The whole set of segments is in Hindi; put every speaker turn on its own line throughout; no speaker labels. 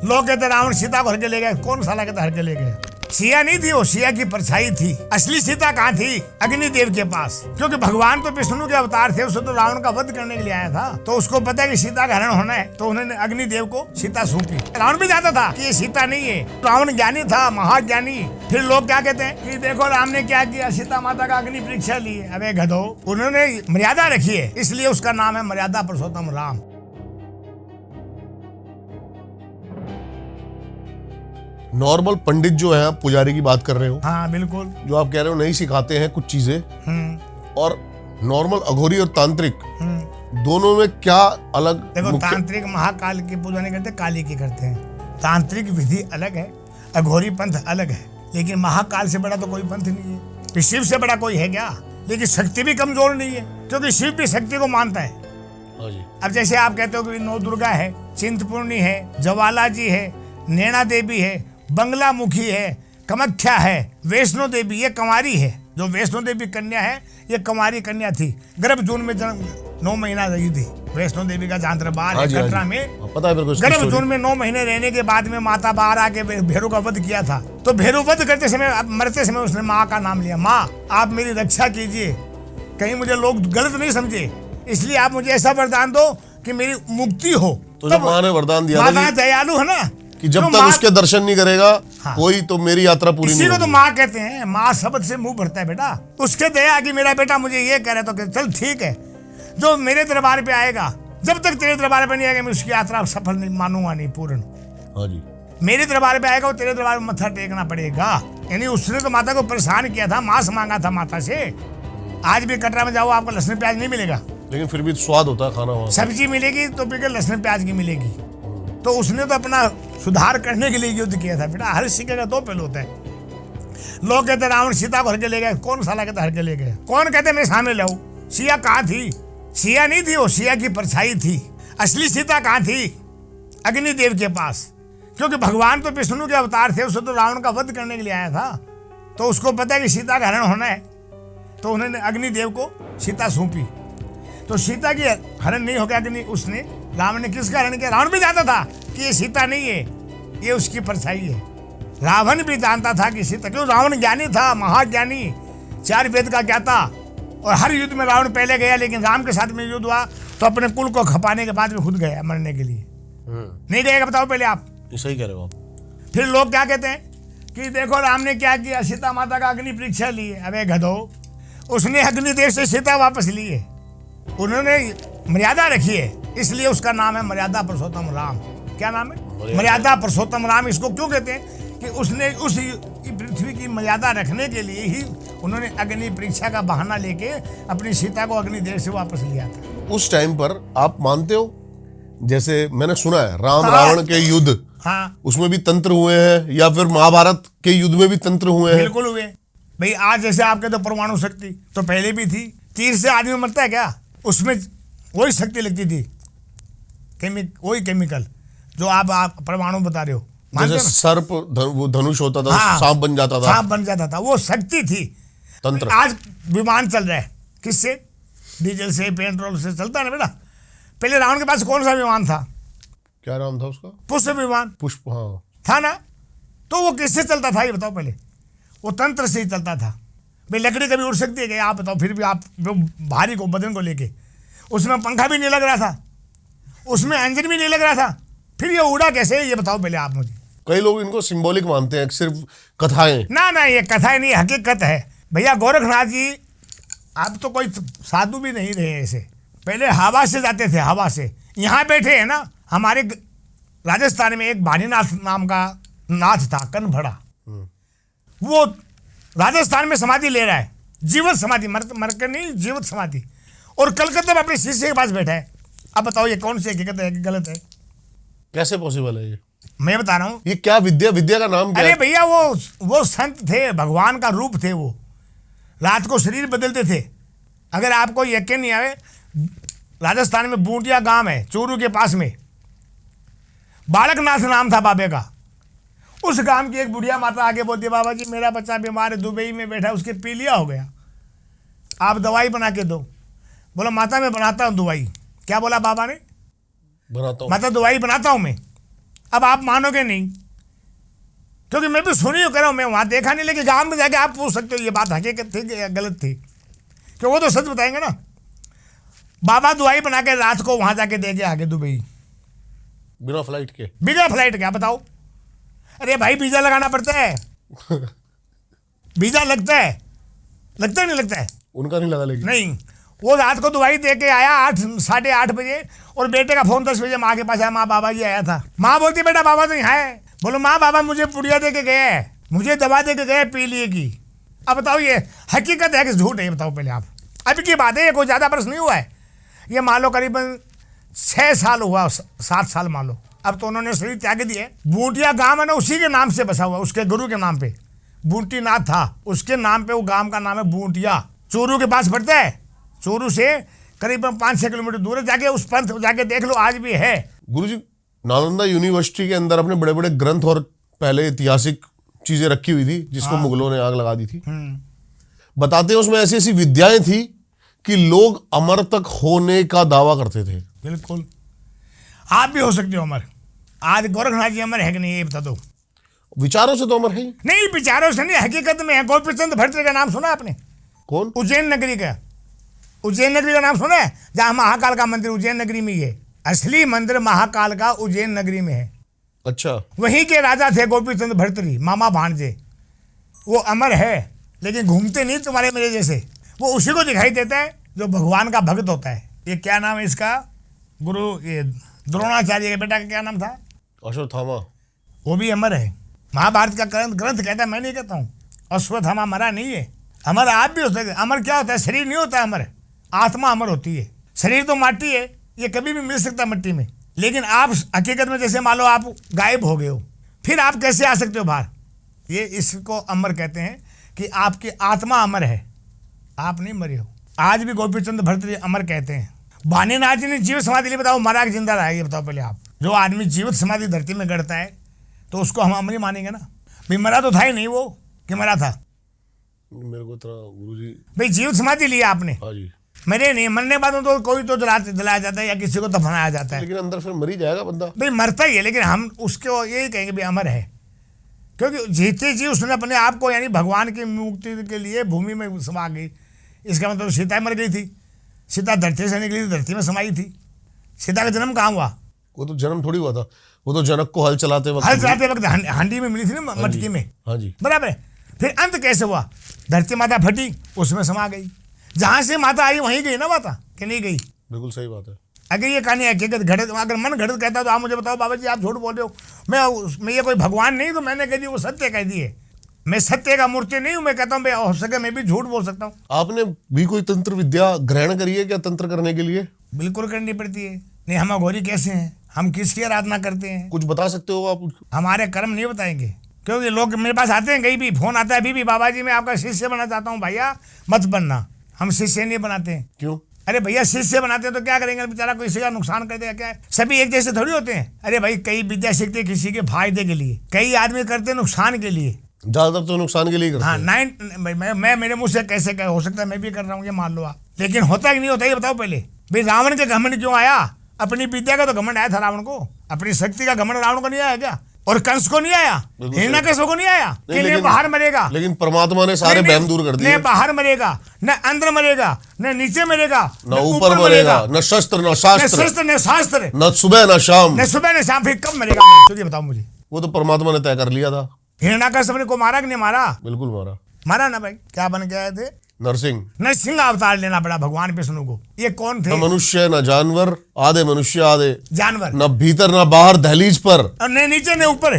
लोग कहते रावण सीता को हर के ले गए। कौन साला कहता हर के ले गए? सिया नहीं थी वो, सिया की परछाई थी। असली सीता कहाँ थी? अग्निदेव के पास। क्योंकि भगवान तो विष्णु के अवतार थे, उसको तो रावण का वध करने के लिए आया था। तो उसको पता है कि सीता का हरण होना है, तो उन्होंने अग्निदेव को सीता सौंपी। रावण भी जानता था कि ये सीता नहीं है। रावण ज्ञानी था, महाज्ञानी। फिर लोग क्या कहते हैं कि देखो राम ने क्या किया, सीता माता का अग्नि परीक्षा ली है। अबे गधो, उन्होंने मर्यादा रखी है, इसलिए उसका नाम है मर्यादा पुरुषोत्तम राम।
नॉर्मल पंडित जो है, आप पुजारी की बात कर रहे हो।
हाँ बिल्कुल।
जो आप कह रहे हो नहीं सिखाते हैं कुछ चीजें, और नॉर्मल अघोरी और तांत्रिक दोनों में क्या अलग?
देखो तांत्रिक महाकाल की पूजा नहीं करते, काली की करते हैं। तांत्रिक विधि अलग है, अघोरी पंथ अलग है, लेकिन महाकाल से बड़ा तो कोई पंथ नहीं है। शिव से बड़ा कोई है क्या? लेकिन शक्ति भी कमजोर नहीं है, क्योंकि शिव भी शक्ति को मानता है। अब जैसे आप कहते हो कि नौ दुर्गा है, चिंतपूर्णी है, ज्वाला जी है, नैना देवी है, बंगला मुखी है, कामाख्या है, वैष्णो देवी, ये कुंवारी है। जो वैष्णो देवी कन्या है, ये कुंवारी कन्या थी। गर्भ जून में जन्म 9 महीना रही थी। वैष्णो देवी का जहाँ दरबार है कटरा में,
पता है मेरे को।
गर्भ जून में 9 महीने रहने के बाद में माता बाहर आके भैरव का वध किया था। तो भैरव वध करते समय, मरते समय उसने माँ का नाम लिया। माँ आप मेरी रक्षा कीजिए, कहीं मुझे लोग गलत नहीं समझे, इसलिए आप मुझे ऐसा वरदान दो कि मेरी मुक्ति हो।
तो जब माँ ने वरदान दिया,
माता दयालु है ना,
कि जब तक उसके दर्शन नहीं करेगा कोई, तो मेरी यात्रा पूरी नहीं होगी।
इसी को तो माँ कहते हैं। माँ शब्द से मुंह भरता है बेटा। उसके दया कि मेरा बेटा मुझे ये कह रहा, तो चल ठीक है, जो मेरे दरबार पे आएगा, जब तक तेरे दरबार पे नहीं आएगा मैं उसकी यात्रा सफल नहीं मानूंगा, नहीं पूर्ण।
हाँ जी।
मेरे दरबार पे आएगा, वो तेरे दरबार में मत्था टेकना पड़ेगा। यानी उसने तो माता को परेशान किया था, मांस मांगा था माता से। आज भी कटरा में जाओ, आपको लहसुन प्याज नहीं मिलेगा,
लेकिन फिर भी स्वाद होता है खाना वहाँ।
सब्जी मिलेगी तो फिर लहसुन प्याज की मिलेगी। तो उसने तो अपना सुधार करने के लिए युद्ध किया था बेटा। हर सिक्के का दो पहलू होता है। लोग कहते रावण सीता को हर के ले गए। कौन साला कहता हर के ले गए? कौन कहते मैं सामने लाऊं? सिया कहाँ थी? सिया नहीं थी वो, सिया की परछाई थी। असली सीता कहाँ थी? अग्निदेव के पास। क्योंकि भगवान तो विष्णु के अवतार थे, उसको तो रावण का वध करने के लिए आया था। तो उसको पता है कि सीता का हरण होना है, तो उन्होंने अग्निदेव को सीता सौंपी। तो सीता की हरण नहीं हो गया अग्नि, उसने रावण ने किसका हरण किया? रावण भी जानता था कि ये सीता नहीं है, ये उसकी परछाई है। रावण भी जानता था कि सीता, क्यों? रावण ज्ञानी था, महाज्ञानी, 4 वेद का ज्ञाता। और हर युद्ध में रावण पहले गया, लेकिन राम के साथ में युद्ध हुआ तो अपने कुल को खपाने के बाद में खुद गया मरने के लिए। नहीं गएगा? बताओ पहले आप।
सही कह रहे हो आप।
फिर लोग क्या कहते हैं कि देखो राम ने क्या किया, सीता माता का अग्नि परीक्षा ली है। अबे गधो, उसने अग्निदेव से सीता वापस ली है। उन्होंने मर्यादा रखी है, इसलिए उसका नाम है मर्यादा पुरुषोत्तम राम। क्या नाम है? मर्यादा पुरुषोत्तम राम। इसको क्यों कहते हैं? कि उसने उस पृथ्वी की मर्यादा रखने के लिए ही उन्होंने अग्नि परीक्षा का बहाना लेके अपनी सीता को अग्निदेव से वापस लिया था।
उस टाइम पर आप मानते हो, जैसे मैंने सुना है राम रावण के युद्ध,
हाँ,
उसमें भी तंत्र हुए हैं, या फिर महाभारत के युद्ध में भी तंत्र हुए हैं?
बिल्कुल हुए भाई। आज जैसे आपके तो परमाणु शक्ति तो पहले भी थी। तीर से आदमी मरता है क्या? उसमें वही शक्ति लगती थी, वही केमिकल जो आप परमाणु बता रहे हो।
जैसे सर्प वो धनुष होता था,
हाँ,
सांप बन जाता था।
सांप बन जाता था, वो शक्ति थी।
तंत्र।
आज विमान चल रहा है, किससे? डीजल से, पेट्रोल से चलता है ना बेटा। पहले रावण के पास कौन सा विमान था?
क्या नाम था उसका?
पुष्प विमान।
पुष्प, हाँ
था ना। तो वो किससे चलता था ये बताओ पहले? वो तंत्र से ही चलता था भाई। लकड़ी कभी उड़ सकती है क्या? आप बताओ। फिर भी आप भारी को बदन को लेके, उसमें पंखा भी नहीं लग रहा था, उसमें इंजन भी नहीं लग रहा था, फिर ये उड़ा कैसे? ये बताओ पहले आप मुझे।
कई लोग इनको सिंबॉलिक मानते हैं, सिर्फ कथाएं।
ना, ये कथाएं नहीं, हकीकत है भैया। गोरखनाथ जी आप तो कोई साधु भी नहीं रहे ऐसे। पहले हवा से जाते थे, हवा से। यहाँ बैठे हैं ना, हमारे राजस्थान में एक भानीनाथ नाम का नाथ था, कनभड़ा। वो राजस्थान में समाधि ले रहा है, जीवित समाधि, मर कर नहीं, जीवित समाधि। और कलकत्ता में अपने शिष्य के पास बैठा है। अब बताओ ये कौन सी हकीकत है कि गलत है?
कैसे पॉसिबल है ये?
मैं बता रहा हूँ।
ये क्या विद्या का नाम क्या?
अरे भैया वो संत थे, भगवान का रूप थे। वो रात को शरीर बदलते थे। अगर आपको यकीन नहीं आए, राजस्थान में बूटिया गांव है, चूरू के पास में, बालकनाथ नाम था बाबे का। उस गांव की एक बुढ़िया माता आगे बोलती, बाबा जी मेरा बच्चा बीमार है, दुबई में बैठा, उसके पीलिया हो गया, आप दवाई बना के दो। बोला माता मैं बनाता हूँ दवाई। क्या बोला बाबा ने?
बनाता हूँ
माता दवाई बनाता हूँ मैं। अब आप मानोगे नहीं, क्योंकि मैं भी सुनी कर रहा हूँ, मैं वहाँ देखा नहीं, लेकिन गाँव में जाके आप पूछ सकते हो ये बात हकीकत थी कि गलत थी, क्यों वो तो सच बताएंगे ना। बाबा दुआई बना के रात को वहाँ जाके दे के आगे दुबई,
बिना फ्लाइट के।
बिना फ्लाइट क्या बताओ। अरे भाई वीजा लगाना पड़ता है वीजा लगता है नहीं लगता है?
उनका नहीं लगा लेकिन।
नहीं, वो रात को दवाई दे के आया 8-8:30 बजे, और बेटे का फोन 10 बजे माँ के पास आया, माँ बाबा जी आया था। माँ बोलती बेटा बाबा तो यहाँ है। बोलो माँ बाबा मुझे पुड़िया दे के गए, मुझे दवा दे के गए पी लिए की। अब बताओ ये हकीकत है कि झूठ है, बताओ पहले आप। अभी की बात है, ये कोई ज़्यादा बरस नहीं हुआ है, ये मान लो करीबन 6 साल हुआ, 7 साल मान लो। अब तो उन्होंने शरीर त्याग दिए। बूटिया गांव है ना, उसी के नाम से बसा हुआ, उसके गुरु के नाम पे बूटी नाथ था, उसके नाम पे वो गांव का नाम है बूटिया। चूरू के पास पड़ता है, चूरू से करीबन 5-6 किलोमीटर दूर है, जाके उस पंथ जाके देख लो, आज भी है।
गुरुजी, नालंदा यूनिवर्सिटी के अंदर अपने बड़े बड़े ग्रंथ और पहले ऐतिहासिक चीजें रखी हुई थी, जिसको मुगलों ने आग लगा दी थी। बताते हैं उसमें ऐसी ऐसी विद्याएं थी कि लोग अमर तक होने का दावा करते थे।
बिल्कुल, आप भी हो सकते हो अमर। आज गोरखनाथ जी अमर है कि नहीं, ये बता दो।
विचारों से तो अमर है ही।
नहीं, विचारों से नहीं, हकीकत में है। गोपी चंद भट्ट का नाम सुना आपने?
कौन?
उज्जैन नगरी का, उज्जैन नगरी का नाम सुना है? जहाँ महाकाल का मंदिर उज्जैन नगरी में ही है। असली मंदिर महाकाल का उज्जैन नगरी में है।
अच्छा।
वहीं के राजा थे गोपी चंद भर्तृहरि, मामा भांजे। वो अमर है, लेकिन घूमते नहीं तुम्हारे मेरे जैसे। वो उसी को दिखाई देता है जो भगवान का भक्त होता है। ये क्या नाम है इसका, गुरु ये द्रोणाचार्य के बेटा का क्या नाम था?
अश्वत्थामा।
वो भी अमर है। महाभारत का ग्रंथ कहता है, मैं नहीं कहता हूँ। अश्वत्थामा मरा नहीं है, अमर आप भी हो सकते। अमर क्या होता है? शरीर नहीं होता अमर, आत्मा अमर होती है। शरीर तो माटी है, ये कभी भी मिल सकता है मिट्टी में, लेकिन आप हकीकत में जैसे मान लो आप गायब हो गए हो, फिर आप कैसे आ सकते हो बाहर? ये इसको अमर कहते हैं कि आपकी आत्मा अमर है, आप नहीं मरे हो। आज भी गोपी चंद भट्ट अमर कहते हैं। वाणीनाथ जी ने जीव समाधि ली, बताओ मरा के जिंदा रहा है? ये बताओ पहले आप। जो आदमी जीवित समाधि धरती में गढ़ता है तो उसको हम अमर ही मानेंगे ना। भाई मरा तो था ही नहीं वो, कि मरा था?
मेरे को इतना गुरुजी।
भाई जीवित समाधि लिया आपने,
हाँ जी।
मरे नहीं। मरने के बाद तो कोई तो जलाया जाता है या किसी को दफनाया जाता है।
लेकिन अंदर फिर मर ही जाएगा बंदा।
भाई मरता ही है, लेकिन हम उसको यही कहेंगे भाई अमर है, क्योंकि जीते जी उसने अपने आप को यानी भगवान की मुक्ति के लिए भूमि में समा गई। इसका मतलब सीता मर गई थी, सीता धरती से निकली थी, धरती में समाई थी। सीता का जन्म कहाँ हुआ?
वो तो जन्म थोड़ी हुआ था, वो तो जनक को हल चलाते वक्त
हांडी में मिली थी ना, मटकी में।
हाँ जी।
बराबर है। फिर अंत कैसे हुआ? धरती माता फटी, उसमें समा गई। जहां से माता आई वहीं गई ना माता, कि नहीं गई?
बिल्कुल सही बात है।
अगर ये कहानी हकीकत घटित, अगर मन घटित कहता है तो आप मुझे बताओ बाबा जी आप झूठ बोल रहे हो। मैं ये कोई भगवान नहीं तो मैंने कह दी, वो सत्य कह दिए। मैं सत्य का मूर्ति नहीं हूँ। मैं कहता हूँ हो सके मैं भी झूठ बोल सकता हूँ।
आपने भी कोई तंत्र विद्या ग्रहण करी है क्या तंत्र करने के लिए?
बिल्कुल करनी पड़ती है। नहीं, हम अघोरी कैसे हैं? हम किसकी आराधना करते हैं?
कुछ बता सकते हो आप?
हमारे कर्म नहीं बताएंगे, क्योंकि लोग मेरे पास आते हैं, कहीं भी फोन आता है, अभी भी बाबा जी मैं आपका शिष्य बनना चाहता हूँ। भैया मत बनना, हम शिष्य नहीं बनाते हैं।
क्यों?
अरे भैया शिष्य बनाते हैं तो क्या करेंगे? बेचारा किसी का नुकसान कर देगा क्या है? सभी एक जैसे थोड़ी होते हैं। अरे भाई कई विद्या सीखते किसी के फायदे के लिए, कई आदमी करते नुकसान के लिए।
ज्यादातर तो नुकसान के लिए करते
हाँ,
हैं।
मैं मेरे मुंह से कैसे हो सकता है मैं भी कर रहा हूँ, ये मान लो आप। लेकिन होता कि नहीं होता ये बताओ पहले। भाई रावण के घमंड क्यों आया? अपनी विद्या का तो घमंड आया था रावण को, अपनी शक्ति का घमंड रावण को नहीं आया क्या? और कंस को नहीं आया, हिरण्यकश्यप को नहीं आया कि नहीं बाहर मरेगा?
लेकिन परमात्मा ने सारे बहम दूर कर दिए।
न बाहर मरेगा, न अंदर मरेगा, न नीचे मरेगा,
न ऊपर मरेगा, न शस्त्र न शास्त्र,
न शास्त्र,
न सुबह न शाम।
न सुबह न शाम। फिर कब मरेगा? तो ये बताओ मुझे।
वो तो परमात्मा ने तय कर लिया था।
हिरण्यकश्यप को मारा कि नहीं मारा?
बिल्कुल मारा।
मारा ना भाई। क्या बन के आए थे?
नरसिंह।
नरसिंह अवतार लेना पड़ा भगवान विष्णु को। ये कौन थे?
न मनुष्य न जानवर, आधे मनुष्य आधे
जानवर।
न भीतर न बाहर दहलीज पर,
और न नीचे न ऊपर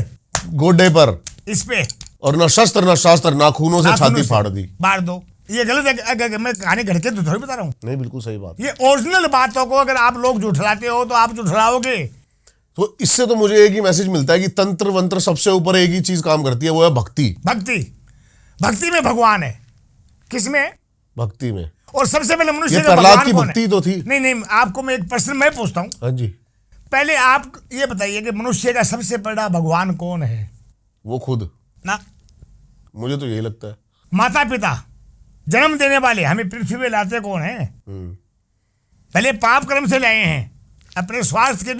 गोडे पर,
इस पे।
और न शस्त्र न शास्त्र, नाखूनों से छाती फाड़ दी।
फाड़ दो। ये गलत है। मैं कहानी घट के तो थोड़ी बता रहा हूँ।
नहीं, बिल्कुल सही बात।
ये ओरिजिनल बातों को अगर आप लोग झुठलाते हो तो आप झुठलाओगे।
तो इससे तो मुझे एक ही मैसेज मिलता है कि तंत्र वंत्र सबसे ऊपर एक ही चीज काम करती है, वो है भक्ति।
भक्ति, भक्ति में भगवान है। किसमें?
भक्ति में।
और सबसे पहले मनुष्य
ये
का
प्रहलाद
भगवान
की
कौन
भक्ति
है?
तो थी।
नहीं, आपको मैं एक प्रश्न मैं पूछता हूँ।
हाँ जी।
पहले आप ये बताइए कि मनुष्य का सबसे बड़ा भगवान कौन है?
वो खुद
ना,
मुझे तो यही लगता है।
माता पिता, जन्म देने वाले, हमें पृथ्वी में लाते कौन है? पहले पाप कर्म से लाए हैं, अपने स्वास्थ्य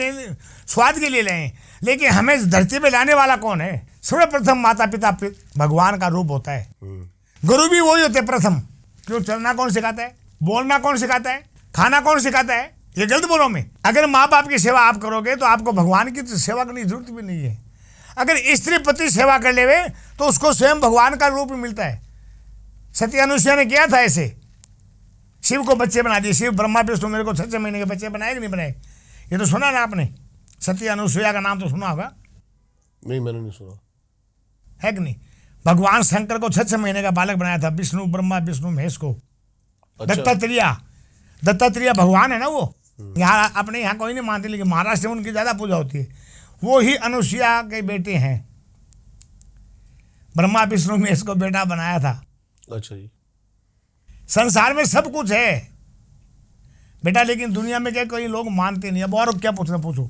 के लिए लाए हैं। लेकिन हमें धरती पे लाने वाला कौन है? सर्वप्रथम माता पिता भगवान का रूप होता है। गुरु भी वही होते प्रथम। क्यों? चलना कौन सिखाता है? बोलना कौन सिखाता है? खाना कौन सिखाता है? ये गलत बोलो मैं। अगर माँ बाप की सेवा आप करोगे तो आपको भगवान की सेवा करने की जरूरत भी नहीं है। अगर स्त्री पति सेवा कर लेवे तो उसको स्वयं भगवान का रूप मिलता है। सती अनुसुईया ने किया था ऐसे, शिव को बच्चे बना दिए। शिव ब्रह्मा विष्णु मेरे को 6 महीने के बच्चे बनाए कि नहीं बनाए? ये तो सुना ना आपने, सती अनुसुईया का नाम तो सुना होगा।
नहीं, मैंने नहीं सुना।
है कि नहीं? भगवान शंकर को 6 महीने का बालक बनाया था, विष्णु ब्रह्मा विष्णु महेश को।
अच्छा।
दत्तात्रेय भगवान है ना वो। यहाँ अपने यहाँ कोई नहीं मानते, लेकिन महाराष्ट्र में उनकी ज्यादा पूजा होती है। वो ही अनुसुईया के बेटे हैं। ब्रह्मा विष्णु महेश को बेटा बनाया था।
अच्छा जी।
संसार में सब कुछ है बेटा, लेकिन दुनिया में क्या कोई लोग मानते नहीं। अब और क्या पूछना पूछो।